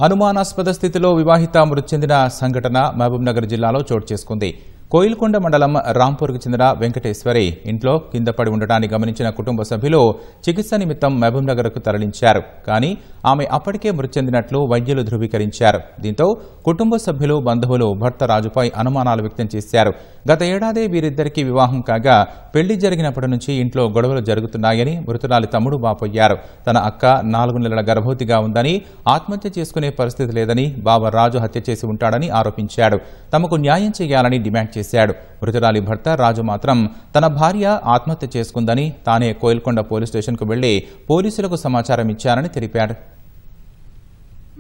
అనుమానాస్పద స్థితిలో వివాహిత మృతి చెందిన సంఘటన మహబూబ్నగర్ జిల్లాలో చోటు చేసుకుంది. కోయిల్కొండ మండలం రాంపూర్కు చెందిన వెంకటేశ్వరి ఇంట్లో కింద పడి ఉండటాన్ని గమనించిన కుటుంబ సభ్యులు చికిత్స నిమిత్తం మహబూబ్నగర్కు తరలించారు. కానీ ఆమె అప్పటికే మృతి చెందినట్లు వైద్యులు ధృవీకరించారు. దీంతో కుటుంబ సభ్యులు, బంధువులు భర్త రాజుపై అనుమానాలు వ్యక్తం చేశారు. గత ఏడాది వీరిద్దరికీ వివాహం కాగా పెళ్లి జరిగినప్పటి నుంచి ఇంట్లో గొడవలు జరుగుతున్నాయని మృతురాలి తమ్ముడు వాపోయారు. తన అక్క 4 నెలల గర్భవతిగా ఉందని, ఆత్మహత్య చేసుకునే పరిస్థితి లేదని, బావ రాజు హత్య చేసి ఉంటాడని ఆరోపించాడు. తమకు న్యాయం చేయాలని డిమాండ్ చేశాడు. మృతురాలి భర్త రాజు మాత్రం తన భార్య ఆత్మహత్య చేసుకుందని, తానే కోయిల్కొండ పోలీస్ స్టేషన్కు వెళ్లి పోలీసులకు సమాచారం ఇచ్చారని తెలిపాడు.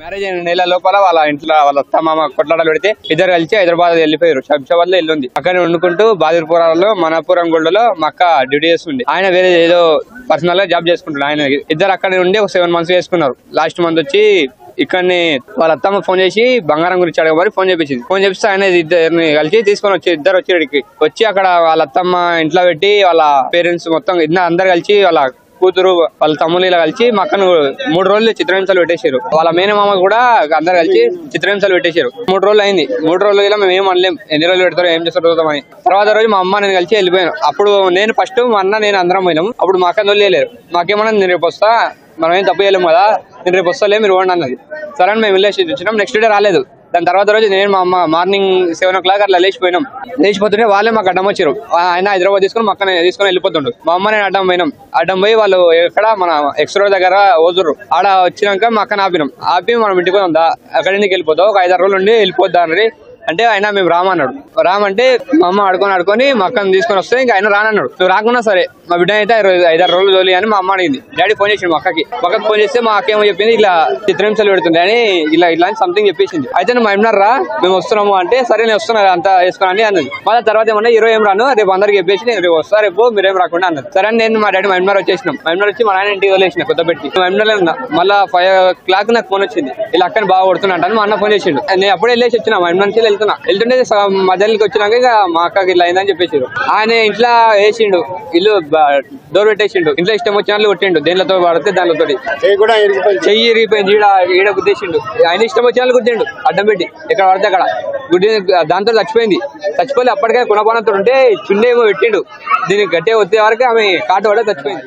మ్యారేజ్ అయిన నెల లోపల వాళ్ళ ఇంట్లో వాళ్ళ అత్త మామ కొట్లాటలు పెడితే ఇద్దరు కలిసి హైదరాబాద్ వెళ్ళిపోయారు. శంషాబాద్ లో ఇల్లుంది, అక్కడ వండుకుంటూ బాదిర్పురంలో మనపురం గోల్డ్లో మా అక్క డ్యూటీ చేస్తుంది. ఆయన వేరే ఏదో పర్సనల్ గా జాబ్ చేసుకుంటాడు. ఆయన ఇద్దరు అక్కడ ఉండి ఒక 7 months చేసుకున్నారు. లాస్ట్ మంత్ వచ్చి ఇక్కడనే వాళ్ళ అత్తమ్మ ఫోన్ చేసి బంగారం గురించి అడగబడి ఫోన్ చేపించింది. ఫోన్ చేపిస్తే ఆయన ఇద్దరిని కలిసి తీసుకొని వచ్చి ఇద్దరు వచ్చి అక్కడ వాళ్ళ అత్తమ్మ ఇంట్లో పెట్టి వాళ్ళ పేరెంట్స్ మొత్తం అందరు కలిసి వాళ్ళ కూతురు వాళ్ళ తమ్ముళ్ళు ఇలా కలిసి మా అక్కను 3 రోజులు చిత్రహింసలు పెట్టేశారు. వాళ్ళ మేనమామ కూడా అందరు కలిసి చిత్రహింసలు పెట్టేశారు. 3 రోజులు అయింది. 3 రోజులు ఇలా మేము ఏం అనలేం, ఎన్ని రోజులు పెడతారో ఏం చేస్తారో చూద్దామని. తర్వాత రోజు మా అమ్మ నేను కలిసి వెళ్ళిపోయాను. అప్పుడు నేను ఫస్ట్ మా అన్న నేను అందరం పోయినాము. అప్పుడు మా అక్కను వెళ్ళలేరు. మాకేమన్నా నేను రేపు వస్తా, మనం ఏం తప్పు చేయలేము కదా, నేను రేపు వస్తాలే మీరు పోండి అన్నది. సరే అని మేము వెళ్ళేసి వచ్చినాం. నెక్స్ట్ డే రాలేదు. దాని తర్వాత రోజు నేను మా అమ్మ మార్నింగ్ 7 o'clock అట్లా లేచిపోయినాం. లేచిపోతుంటే వాళ్ళే మాకు అడ్డం వచ్చారు. ఆయన హైదరాబాద్ తీసుకుని మా అక్కని తీసుకుని వెళ్ళిపోతుండ్రు. మా అమ్మ నేను అడ్డం పోయినాం. అడ్డం పోయి వాళ్ళు ఎక్కడ మన ఎక్స్రో దగ్గర ఓదుర్రు. ఆడ వచ్చినాక మా అక్కని ఆపి మనం ఇంటికి ఉందా, అక్కడి నుంచి వెళ్ళిపోతావు, ఒక 5-6 రోజులు ఉండి వెళ్ళిపోద్దా అని అంటే ఆయన మేము రామన్నాడు. రామంటే మా అమ్మ ఆడుకొని మా అక్కని తీసుకొని వస్తే ఇంకా ఆయన రానన్నాడు. నువ్వు రాకున్నా సరే మా బిడ్డ అయితే 5-6 రోజులు తోలి అని మా అమ్మ అడిగింది. డాడీ ఫోన్ చేసిండు మా అక్కకి ఫోన్ చేస్తే మా అక్క ఏమో చెప్పింది, ఇలా చిత్రహింసలు పెడుతుంది అని ఇలా సంథింగ్ చెప్పేసింది. అయితే నువ్వు ఏమన్నారా మేము వస్తున్నాము అంటే సరే నేను వస్తున్నా అంతా వేసుకున్నాను అన్నది. మళ్ళీ తర్వాత ఏమన్నా ఈరోజు ఏం రాను, రేపు అందరికి చెప్పేసి నేను రేపు వస్తా, రేపు మీరేం రాకుండా అన్నది. సరే నేను మా డాడీ మైమ్నార్ వచ్చేసినాం. మైమ్నార్ వచ్చి మా నాయన ఇంటికి వదిలేసిన కొత్తపెట్టి. మైమ్నార్లో ఉన్నా. మళ్ళీ 5 o'clock నాకు ఫోన్ వచ్చింది, ఇలా అక్కని బాగా కొడుతున్నా అని మా అన్న ఫోన్ చేసిండు. నేను అప్పుడే వెళ్ళేసి వచ్చిన మైమ్నార్ నుంచి వెళ్తుంటే మధ్యలోకి వచ్చినాక ఇక మా అక్కకి ఇలా అయిందని చెప్పేసారు. ఆయన ఇంట్లో వేసిండు, ఇల్లు డోర్ పెట్టేసిండు. ఇంట్లో ఇష్టం వచ్చినట్లు కొట్టిండు. దేనితో పడితే దానితో చెయ్యి ఇరిగిపోయింది. ఈడ గుద్దేసిండు. ఆయన ఇష్టం వచ్చినట్లు గుద్దిండు అడ్డం పెట్టి, ఎక్కడ పడితే అక్కడ గుడ్డి. దాంతో చచ్చిపోయింది. చచ్చిపోయి అప్పటికే గుణపానంతో ఉంటే చున్నేమో పెట్టిండు. దీనికి గట్టిగా వచ్చే వరకు ఆమె కాటు పడే చచ్చిపోయింది.